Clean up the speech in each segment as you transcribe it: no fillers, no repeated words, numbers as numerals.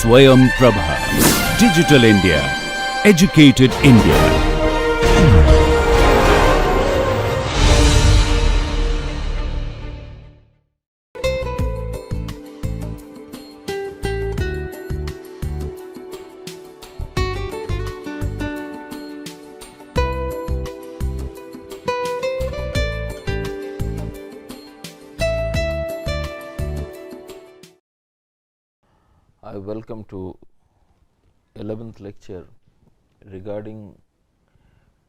Swayam Prabha. Digital India. Educated India. I welcome to 11th lecture regarding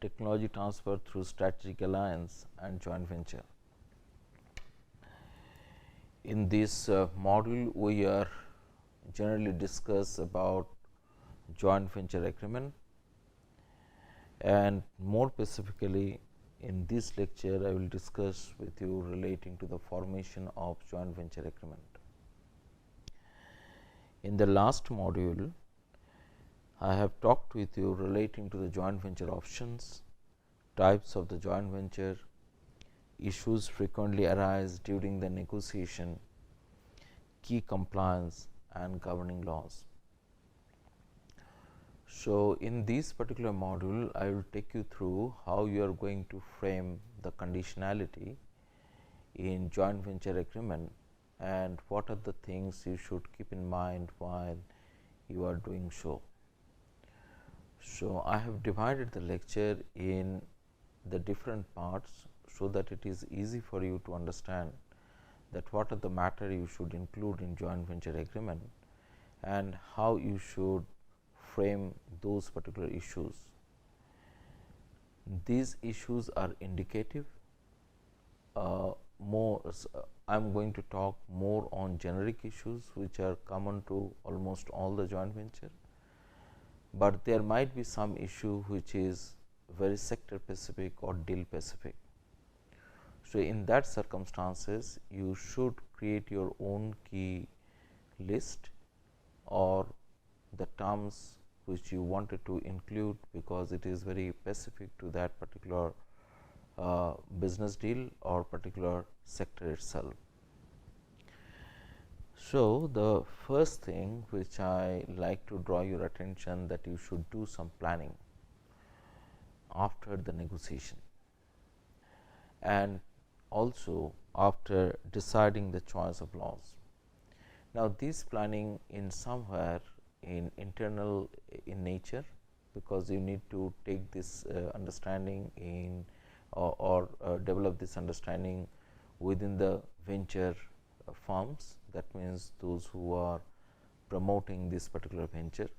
technology transfer through strategic alliance and joint venture. In this module, we are generally discuss about joint venture agreement, and more specifically in this lecture I will discuss with you relating to the formation of joint venture agreement. In the last module, I have talked with you relating to the joint venture options, types of the joint venture, issues frequently arise during the negotiation, key compliance and governing laws. So, in this particular module, I will take you through how you are going to frame the conditionality in joint venture agreement and what are the things you should keep in mind while you are doing so. So, I have divided the lecture in the different parts, so that it is easy for you to understand that what are the matter you should include in joint venture agreement and how you should frame those particular issues. These issues are indicative. I am going to talk more on generic issues which are common to almost all the joint venture, but there might be some issue which is very sector specific or deal specific. So, in that circumstances, you should create your own key list or the terms which you wanted to include, because it is very specific to that particular business deal or particular sector itself. So, the first thing which I like to draw your attention, that you should do some planning after the negotiation and also after deciding the choice of laws. Now, this planning in somewhere in internal in nature, because you need to take this understanding in or develop this understanding within the venture firms, that means those who are promoting this particular venture.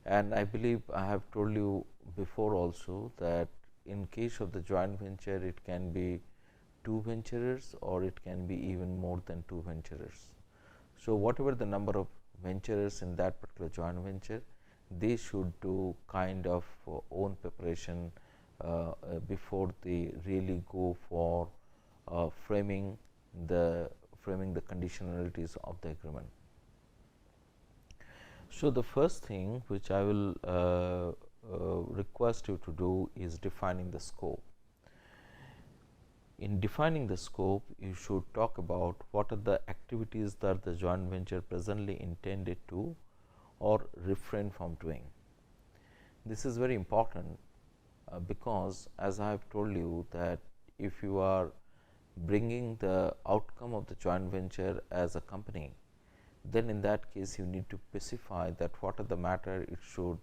And I believe I have told you before also that in case of the joint venture, it can be 2 venturers or it can be even more than 2 venturers. So, whatever the number of venturers in that particular joint venture, they should do kind of own preparation before they really go for framing the conditionalities of the agreement. So, the first thing which I will request you to do is defining the scope. In defining the scope, you should talk about what are the activities that the joint venture presently intended to or refrain from doing. This is very important because, as I have told you, that if you are bringing the outcome of the joint venture as a company, then in that case you need to specify that what are the matter it should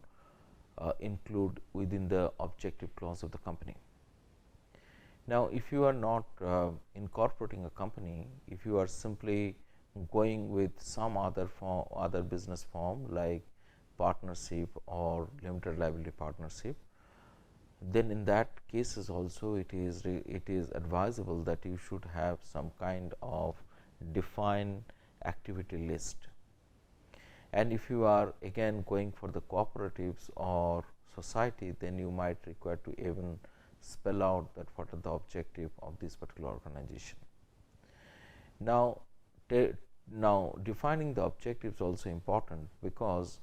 include within the objective clause of the company. Now, if you are not incorporating a company, if you are simply going with some other business form like partnership or limited liability partnership, then in that cases also it is advisable that you should have some kind of defined activity list. And if you are again going for the cooperatives or society, then you might require to even spell out that what are the objective of this particular organization. Now, defining the objectives is also important, because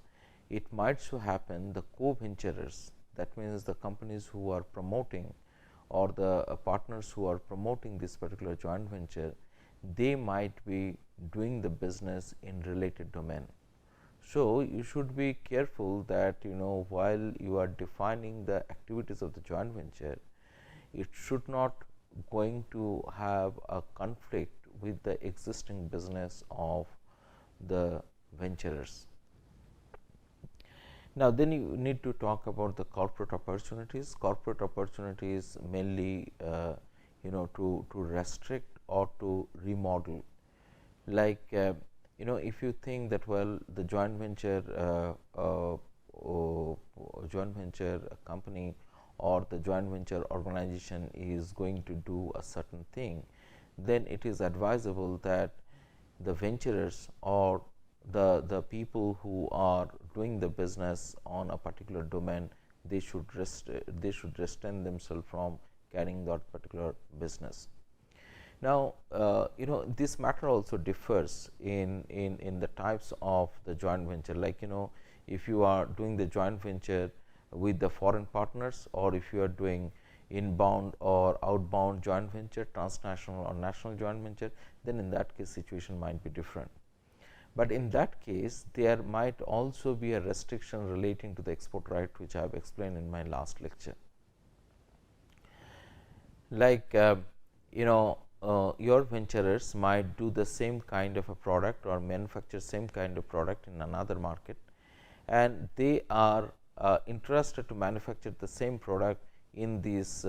it might so happen the co-venturers, that means the companies who are promoting or the partners who are promoting this particular joint venture, they might be doing the business in related domain. So, you should be careful that while you are defining the activities of the joint venture, it should not going to have a conflict with the existing business of the venturers. Now, then you need to talk about the corporate opportunities. Corporate opportunities mainly to restrict or to remodel, like if you think that, well, the joint venture company or the joint venture organization is going to do a certain thing, then it is advisable that the venturers or the people who are doing the business on a particular domain, they should restrain themselves from carrying that particular business. Now, this matter also differs in the types of the joint venture, like if you are doing the joint venture with the foreign partners, or if you are doing inbound or outbound joint venture, transnational or national joint venture, then in that case situation might be different. But in that case, there might also be a restriction relating to the export right, which I have explained in my last lecture. Like your venturers might do the same kind of a product or manufacture same kind of product in another market, and they are interested to manufacture the same product in this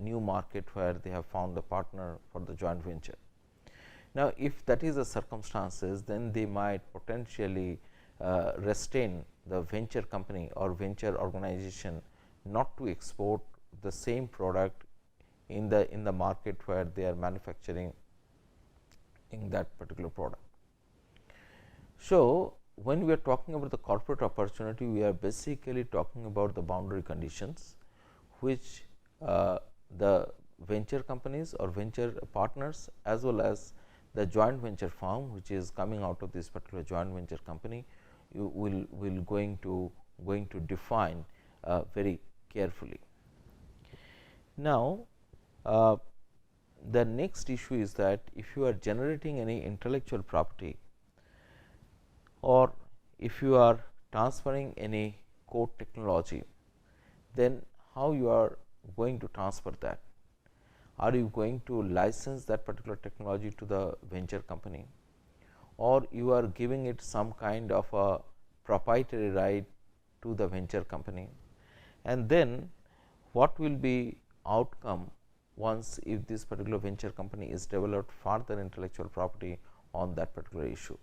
new market where they have found a partner for the joint venture. Now, if that is the circumstances, then they might potentially restrain the venture company or venture organization not to export the same product in the market where they are manufacturing in that particular product. So, when we are talking about the corporate opportunity, we are basically talking about the boundary conditions which the venture companies or venture partners, as well as the joint venture firm which is coming out of this particular joint venture company, you will going to define very carefully. Now, the next issue is that if you are generating any intellectual property, or if you are transferring any core technology, then how you are going to transfer that? Are you going to license that particular technology to the venture company, or you are giving it some kind of a proprietary right to the venture company? And then what will be outcome once if this particular venture company is developed further intellectual property on that particular issue?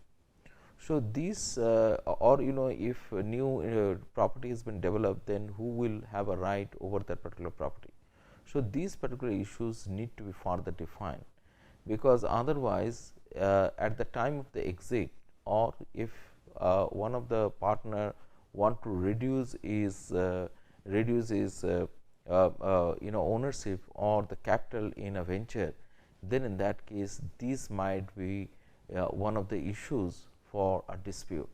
So, these or if new property has been developed, then who will have a right over that particular property? So, these particular issues need to be further defined, because otherwise at the time of the exit, or if one of the partner want to reduce his ownership or the capital in a venture, then in that case these might be one of the issues for a dispute.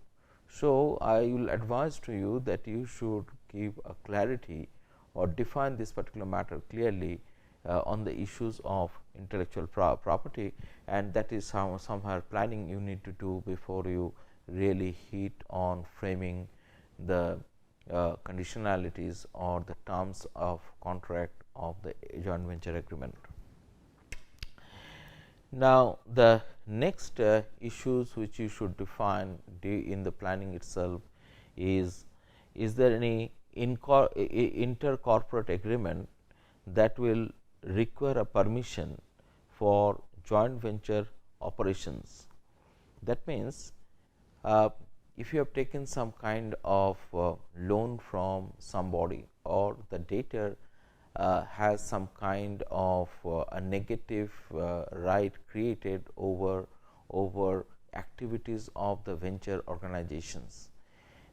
So, I will advise to you that you should give a clarity or define this particular matter clearly on the issues of intellectual property, and that is somewhere planning you need to do before you really hit on framing the conditionalities or the terms of contract of the joint venture agreement. Now, the next issues which you should define in the planning itself is there any intercorporate agreement that will require a permission for joint venture operations. That means, if you have taken some kind of loan from somebody, or the debtor has some kind of a negative right created over activities of the venture organizations,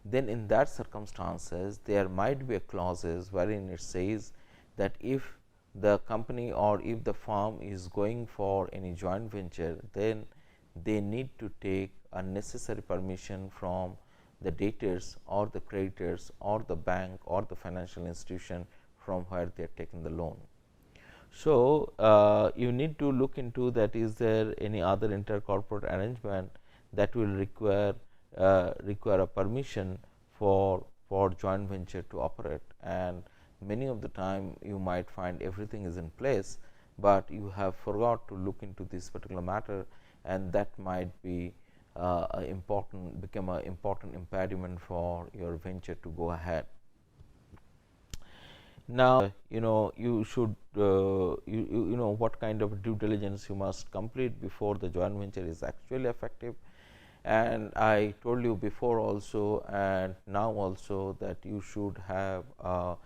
then in that circumstances there might be a clauses wherein it says that if the company or if the firm is going for any joint venture, then they need to take a necessary permission from the debtors or the creditors or the bank or the financial institution from where they are taking the loan. So, you need to look into that, is there any other intercorporate arrangement that will require require a permission for joint venture to operate, and many of the time you might find everything is in place, but you have forgot to look into this particular matter, and that might be become an important impediment for your venture to go ahead. Now, you should you know what kind of due diligence you must complete before the joint venture is actually effective. And I told you before also and now also that you should have a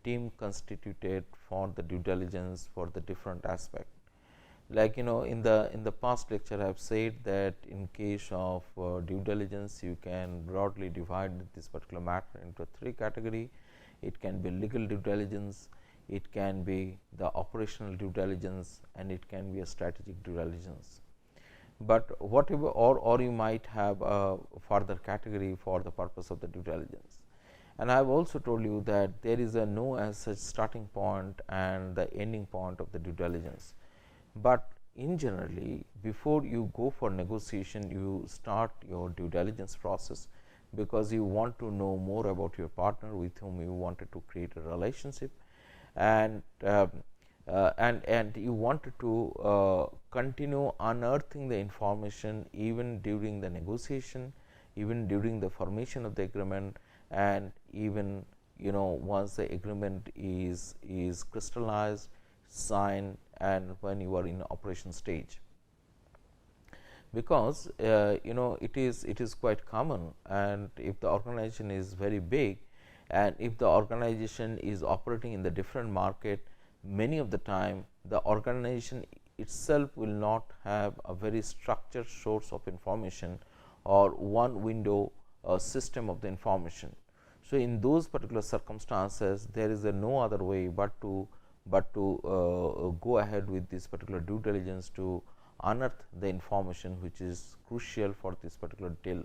team constituted for the due diligence for the different aspect. Like in the past lecture I have said that in case of due diligence, you can broadly divide this particular matter into 3 category. It can be legal due diligence, it can be the operational due diligence, and it can be a strategic due diligence. But whatever, or you might have a further category for the purpose of the due diligence. And I have also told you that there is a no as such starting point and the ending point of the due diligence. But in generally, before you go for negotiation, you start your due diligence process, because you want to know more about your partner with whom you wanted to create a relationship, and you wanted to continue unearthing the information even during the negotiation, even during the formation of the agreement, and even once the agreement is crystallized, signed, and when you are in operation stage. Because it is quite common, and if the organization is very big, and if the organization is operating in the different market, many of the time the organization itself will not have a very structured source of information or one window system of the information. So, in those particular circumstances, there is no other way but to go ahead with this particular due diligence to unearth the information which is crucial for this particular deal.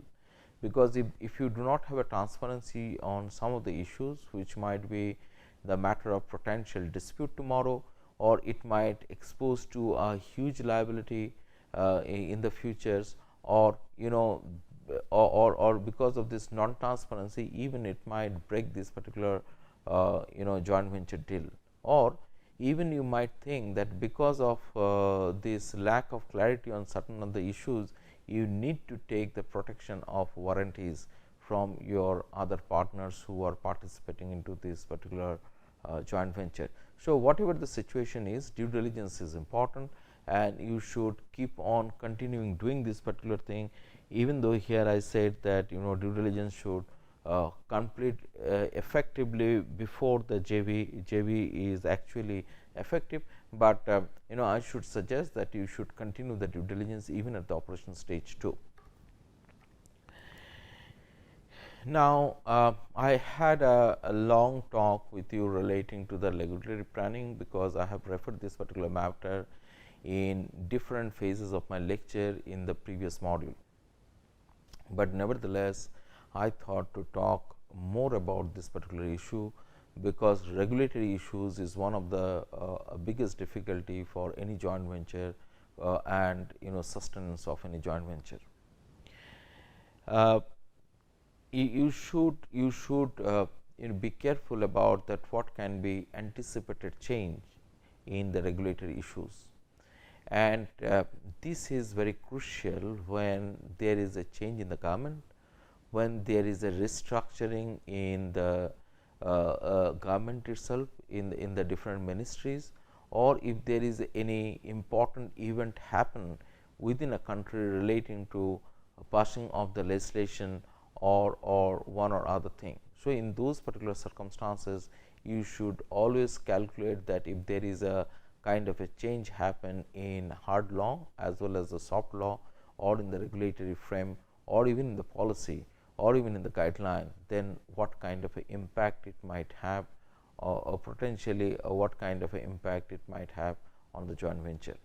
Because if you do not have a transparency on some of the issues, which might be the matter of potential dispute tomorrow, or it might expose to a huge liability in the futures, or or because of this non transparency, even it might break this particular joint venture deal. Or even you might think that because of this lack of clarity on certain of the issues, you need to take the protection of warranties from your other partners who are participating into this particular joint venture. So, whatever the situation is, due diligence is important, and you should keep on continuing doing this particular thing, even though here I said that due diligence should complete effectively before the JV is actually effective, but I should suggest that you should continue the due diligence even at the operation stage too. Now, I had a long talk with you relating to the regulatory planning, because I have referred this particular matter in different phases of my lecture in the previous module. But nevertheless, I thought to talk more about this particular issue, because regulatory issues is one of the biggest difficulty for any joint venture and sustenance of any joint venture. You should be careful about that what can be anticipated change in the regulatory issues, and this is very crucial when there is a change in the government, when there is a restructuring in the government itself, in the different ministries, or if there is any important event happen within a country relating to passing of the legislation or one or other thing. So, in those particular circumstances, you should always calculate that if there is a kind of a change happen in hard law as well as the soft law, or in the regulatory frame, or even in the policy, or even in the guideline, then what kind of a impact it might have, or potentially what kind of a impact it might have on the joint venture.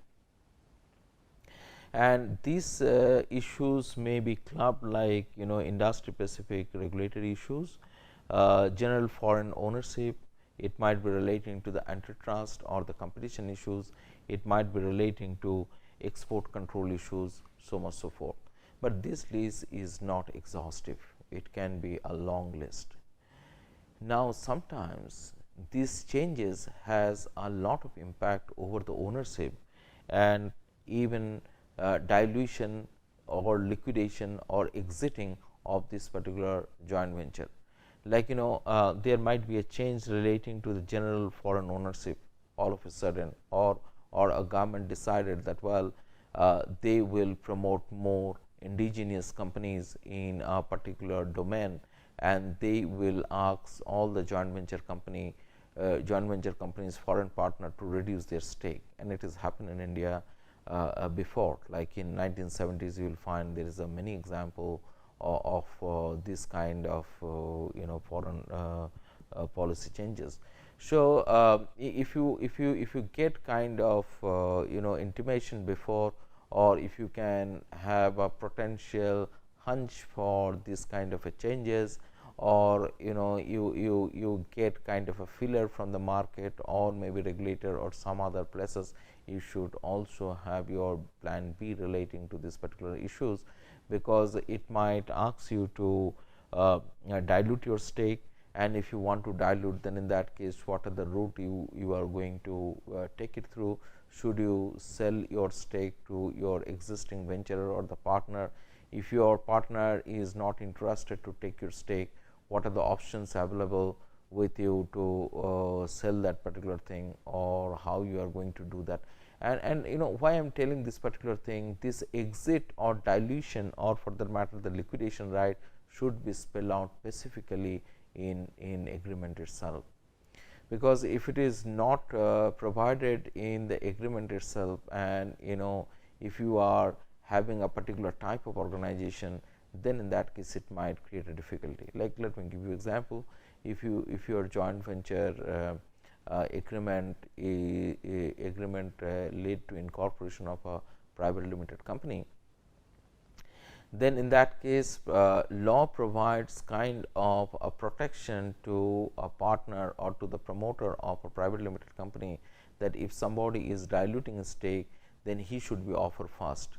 And these issues may be clubbed like industry specific regulatory issues, general foreign ownership, it might be relating to the antitrust or the competition issues, it might be relating to export control issues, so much so forth. but this list is not exhaustive. It can be a long list. Now, sometimes these changes has a lot of impact over the ownership and even dilution or liquidation or exiting of this particular joint venture. Like there might be a change relating to the general foreign ownership all of a sudden, or a government decided that they will promote more indigenous companies in a particular domain, and they will ask all the joint venture companies foreign partner to reduce their stake, and it has happened in India before. Like in 1970s, you will find there is a many example of this kind of foreign policy changes. So if you get kind of intimation before, or if you can have a potential hunch for this kind of a changes, or you get kind of a filler from the market or maybe regulator or some other places, you should also have your plan B relating to these particular issues, because it might ask you to dilute your stake. And if you want to dilute, then in that case, what are the route you are going to take it through? Should you sell your stake to your existing venturer or the partner? If your partner is not interested to take your stake, what are the options available with you to sell that particular thing, or how you are going to do that? And why I am telling this particular thing, this exit or dilution, or for that matter the liquidation right, should be spelled out specifically in agreement itself. Because if it is not provided in the agreement itself, and if you are having a particular type of organization, then in that case it might create a difficulty. Like, let me give you example. If your joint venture agreement led to incorporation of a private limited company, then in that case law provides kind of a protection to a partner or to the promoter of a private limited company, that if somebody is diluting a stake, then he should be offered first,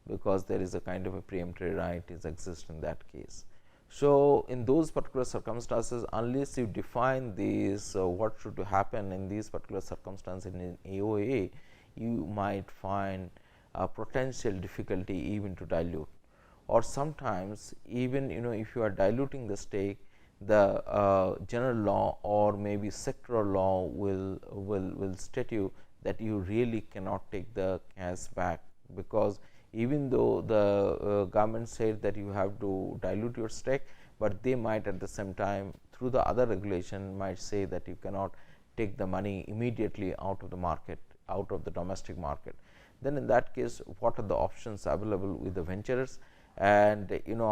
because there is a kind of a preemptory right is exist in that case. So in those particular circumstances, unless you define this what should happen in these particular circumstances in AOA, you might find a potential difficulty even to dilute. Or sometimes even if you are diluting the stake, the general law or maybe sectoral law will state you that you really cannot take the cash back, because even though the government said that you have to dilute your stake, but they might at the same time through the other regulation might say that you cannot take the money immediately out of the market, out of the domestic market. Then in that case, what are the options available with the venturers, and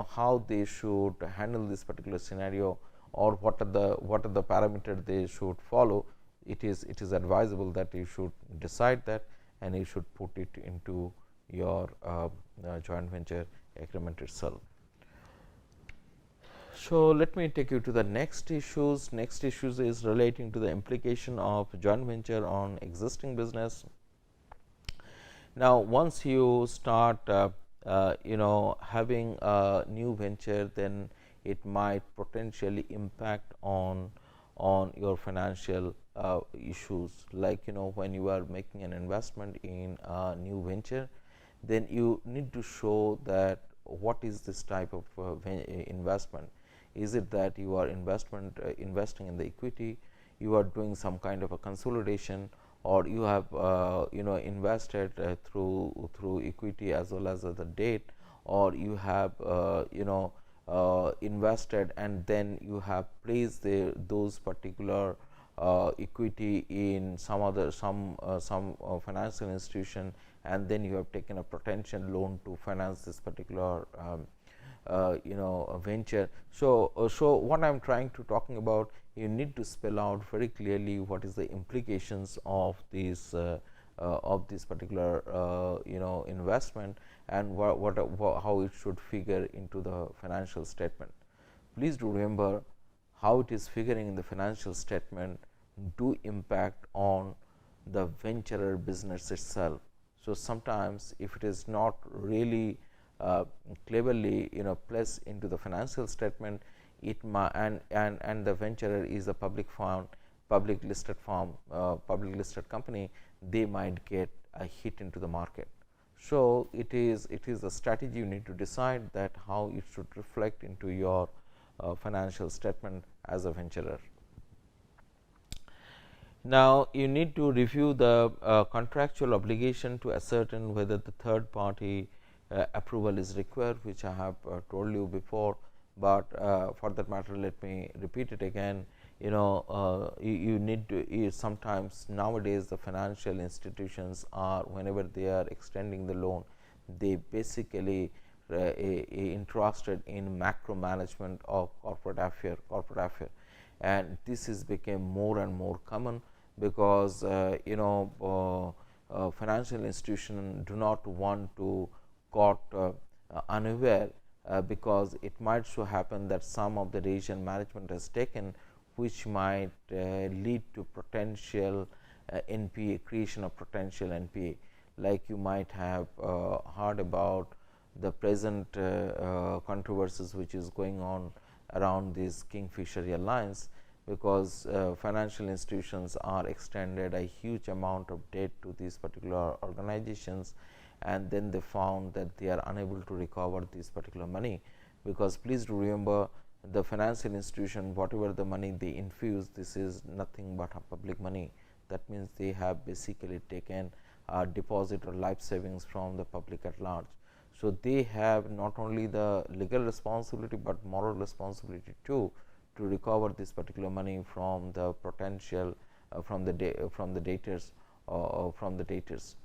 how they should handle this particular scenario, or what are the parameters they should follow. It is advisable that you should decide that, and you should put it into your joint venture agreement itself. So let me take you to the next issues. Next issues is relating to the implication of joint venture on existing business. Now, once you start having a new venture, then it might potentially impact on your financial issues. Like when you are making an investment in a new venture, then you need to show that what is this type of investment. Is it that you are investing in the equity, you are doing some kind of a consolidation, or you have invested through equity as well as the debt, or you have invested and then you have placed those particular equity in some financial institution, and then you have taken a potential loan to finance this particular venture. So what I am trying to talking about, you need to spell out very clearly what is the implications of this particular investment, and how it should figure into the financial statement. Please do remember, how it is figuring in the financial statement do impact on the venturer business itself. So sometimes if it is not really cleverly place into the financial statement, it might, and the venturer is a public firm, public listed firm, public listed company, they might get a hit into the market. So it is a strategy you need to decide that how it should reflect into your financial statement as a venturer. Now, you need to review the contractual obligation to ascertain whether the third party approval is required, which I have told you before, but for that matter let me repeat it again. You need to, sometimes nowadays the financial institutions are, whenever they are extending the loan, they basically interested in macro management of corporate affair, and this is became more and more common, because financial institutions do not want to caught unaware, because it might so happen that some of the decision management has taken, which might lead to potential NPA, creation of potential NPA. Like you might have heard about the present controversies which is going on around this Kingfisher Airlines, because financial institutions are extended a huge amount of debt to these particular organizations, and then they found that they are unable to recover this particular money, because please do remember, the financial institution, whatever the money they infuse, this is nothing but a public money. That means they have basically taken a deposit or life savings from the public at large. So they have not only the legal responsibility, but moral responsibility too, to recover this particular money from the potential from the debtors, from the debtors.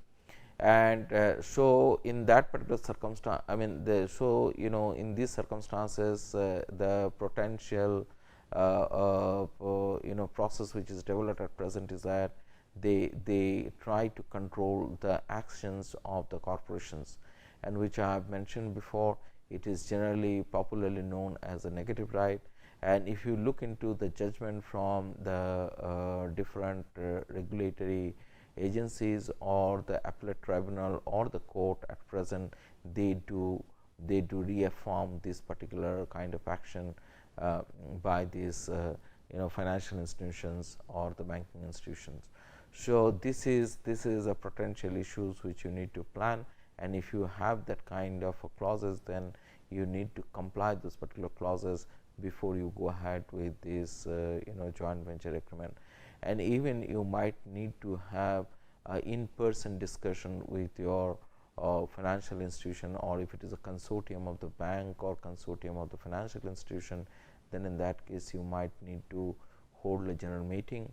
And so in that particular circumstance, I mean in these circumstances, the potential process which is developed at present is that they try to control the actions of the corporations, and which I have mentioned before, it is generally popularly known as a negative right. And if you look into the judgment from the different regulatory agencies or the appellate tribunal or the court at present, they do reaffirm this particular kind of action by these financial institutions or the banking institutions. So this is a potential issues which you need to plan, and if you have that kind of clauses, then you need to comply those particular clauses before you go ahead with this joint venture agreement. And even you might need to have in-person discussion with your financial institution, or if it is a consortium of the bank or consortium of the financial institution, then in that case you might need to hold a general meeting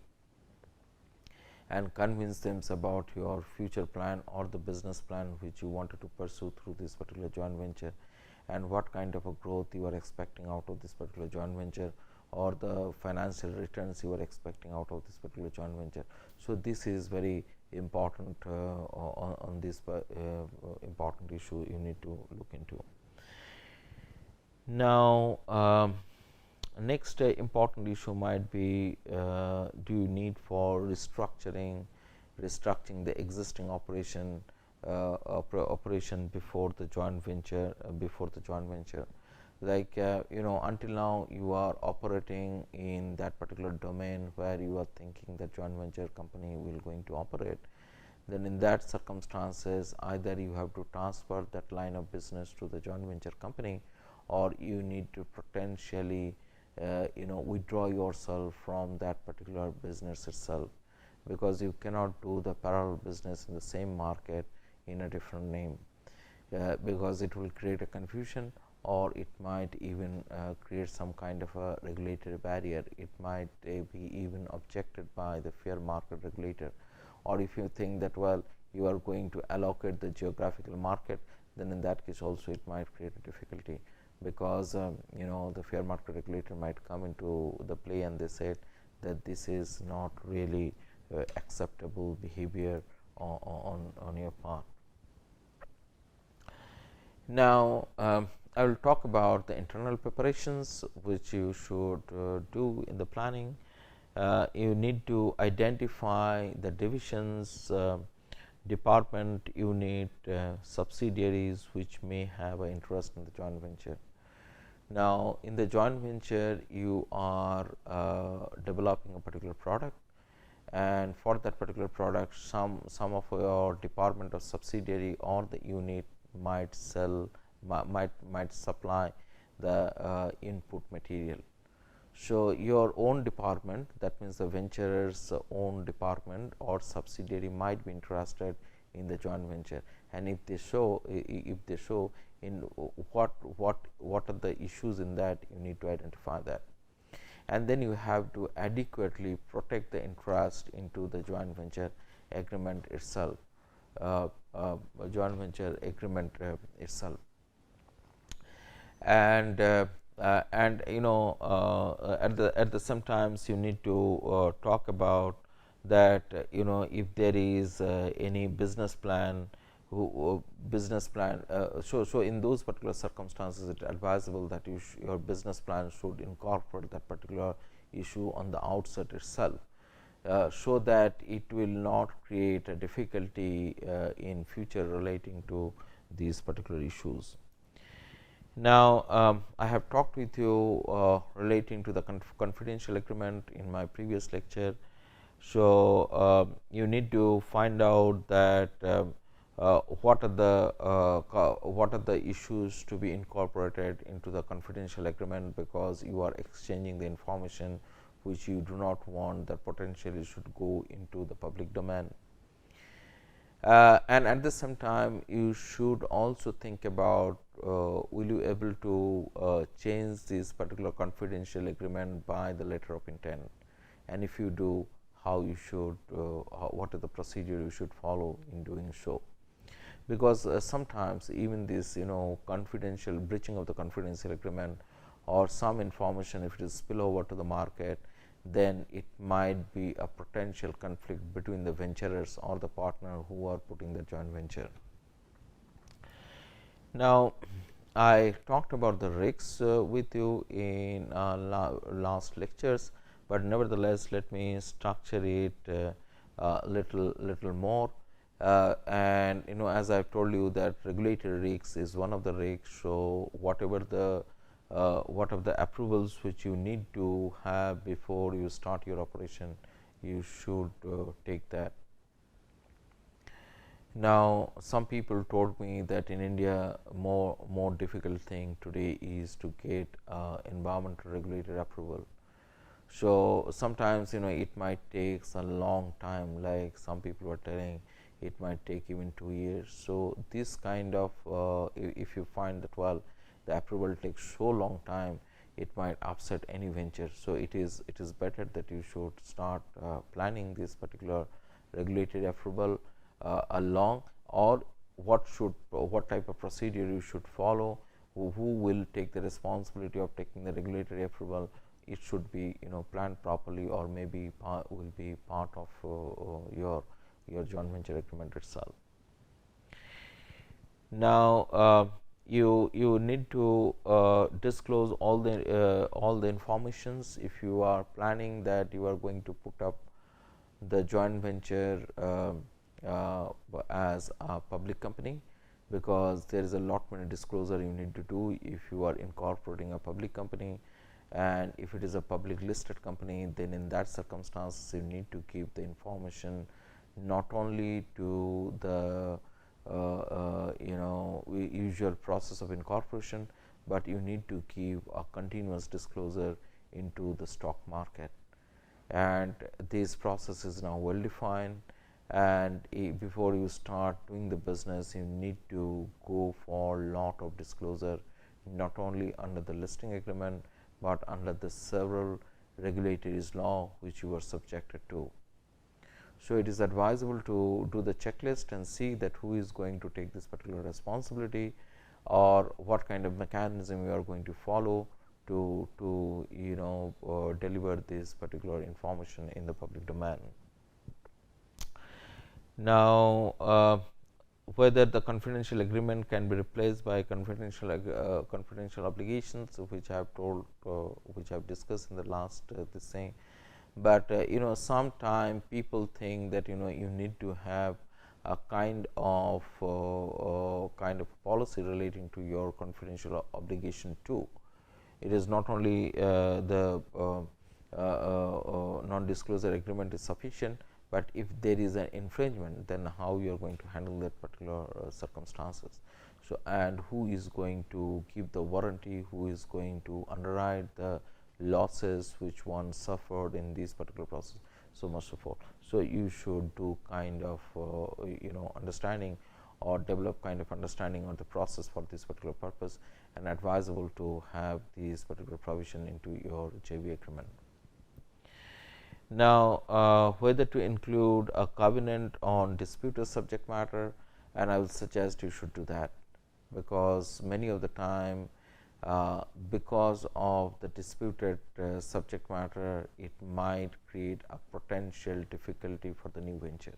and convince them about your future plan or the business plan which you wanted to pursue through this particular joint venture, and what kind of a growth you are expecting out of this particular joint venture, or the financial returns you are expecting out of this particular joint venture. So this is very important on this important issue you need to look into. Now, next important issue might be, do you need for restructuring the existing operation before the joint venture, like until now you are operating in that particular domain where you are thinking that joint venture company will going to operate. Then in that circumstances, either you have to transfer that line of business to the joint venture company, or you need to potentially withdraw yourself from that particular business itself, because you cannot do the parallel business in the same market in a different name, because it will create a confusion, or it might even create some kind of a regulatory barrier. It might be even objected by the fair market regulator, or if you think that you are going to allocate the geographical market, then in that case also it might create a difficulty, because the fair market regulator might come into the play and they said that this is not really acceptable behavior on your part. Now, I will talk about the internal preparations which you should do in the planning. You need to identify the divisions department, unit, subsidiaries which may have an interest in the joint venture. Now, in the joint venture, you are developing a particular product, and for that particular product, some of your department or subsidiary or the unit might sell, might supply the input material. So, your own department, that means the venturer's own department or subsidiary, might be interested in the joint venture, and if they show in what are the issues in that, you need to identify that, and then you have to adequately protect the interest into the joint venture agreement itself, joint venture agreement itself. And you know, at the sometimes you need to talk about that, you know, if there is any business plan, so in those particular circumstances, it is advisable that your business plan should incorporate that particular issue on the outset itself, so that it will not create a difficulty in future relating to these particular issues. Now, I have talked with you relating to the confidential agreement in my previous lecture. So, you need to find out that what are the issues to be incorporated into the confidential agreement, because you are exchanging the information which you do not want that potentially should go into the public domain. And at the same time, you should also think about will you able to change this particular confidential agreement by the letter of intent, and if you do, how you should what is the procedure you should follow in doing so. Because sometimes even this, you know, confidential breaching of the confidential agreement or some information, if it is spill over to the market, then it might be a potential conflict between the venturers or the partner who are putting the joint venture. Now, I talked about the risks with you in last lectures, but nevertheless, let me structure it little more. And you know, as I have told you that regulatory risks is one of the risks. So, whatever the what of the approvals which you need to have before you start your operation, you should take that. Now, some people told me that in India more difficult thing today is to get environmental regulatory approval. So, sometimes, you know, it might take a long time, like some people were telling it might take even 2 years. So, this kind of if you find that, well, the approval takes so long time, it might upset any venture. So, it is better that you should start planning this particular regulatory approval along, or what type of procedure you should follow, who will take the responsibility of taking the regulatory approval. It should be, you know, planned properly, or maybe will be part of your joint venture agreement itself. Now, you need to disclose all the informations if you are planning that you are going to put up the joint venture as a public company, because there is a lot many disclosure you need to do if you are incorporating a public company. And if it is a public listed company, then in that circumstances you need to keep the information not only to the you know, usual process of incorporation, but you need to keep a continuous disclosure into the stock market. And this process is now well defined, and before you start doing the business, you need to go for lot of disclosure, not only under the listing agreement, but under the several regulatory law which you are subjected to. So, it is advisable to do the checklist and see that who is going to take this particular responsibility, or what kind of mechanism you are going to follow to you know deliver this particular information in the public domain. Now, whether the confidential agreement can be replaced by confidential obligations, which I have told, which I have discussed in the last this thing. But you know, sometime people think that, you know, you need to have a kind of policy relating to your confidential obligation too. It is not only the non-disclosure agreement is sufficient, but if there is an infringement, then how you are going to handle that particular circumstances. So, and who is going to give the warranty, who is going to underwrite the losses which one suffered in this particular process, so much so forth. So, you should do kind of understanding or develop kind of understanding on the process for this particular purpose, and advisable to have this particular provision into your JV agreement. Now, whether to include a covenant on disputed subject matter, and I will suggest you should do that, because many of the time because of the disputed subject matter, it might create a potential difficulty for the new venture,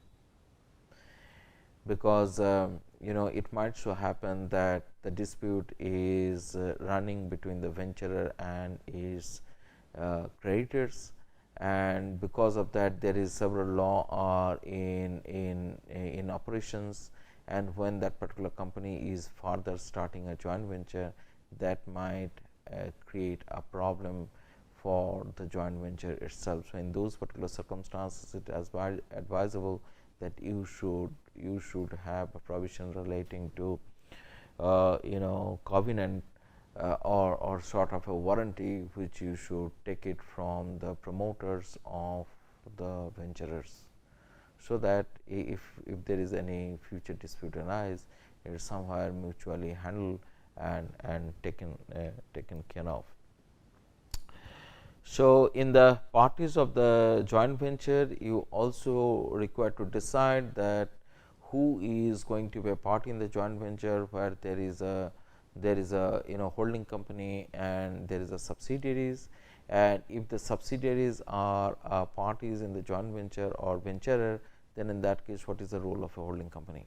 because it might so happen that the dispute is running between the venturer and his creditors, and because of that there is several law are in operations, and when that particular company is further starting a joint venture, that might create a problem for the joint venture itself. So, in those particular circumstances, it is advisable that you should have a provision relating to covenant or sort of a warranty, which you should take it from the promoters of the venturers, so that if there is any future dispute arise, it is somewhere mutually handled and taken care of. So, in the parties of the joint venture, you also require to decide that who is going to be a party in the joint venture, where there is a holding company and there is a subsidiaries, and if the subsidiaries are parties in the joint venture or venturer, then in that case, what is the role of a holding company?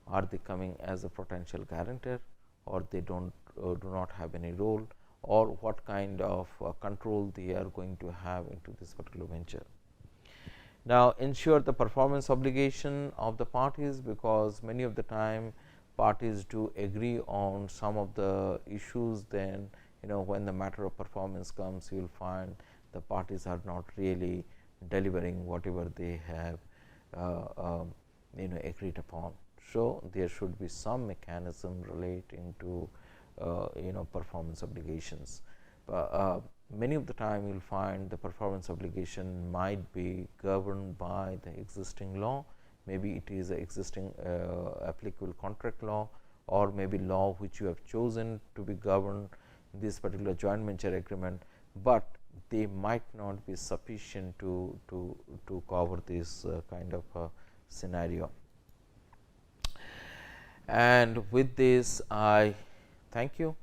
Are they coming as a potential guarantor, or they do not have any role, or what kind of control they are going to have into this particular venture? Now, ensure the performance obligation of the parties, because many of the time parties do agree on some of the issues, then when the matter of performance comes, you will find the parties are not really delivering whatever they have agreed upon. So, there should be some mechanism relating to performance obligations. Many of the time you will find the performance obligation might be governed by the existing law, maybe it is a existing applicable contract law, or maybe law which you have chosen to be governed this particular joint venture agreement, but they might not be sufficient to cover this kind of scenario. And with this, I thank you.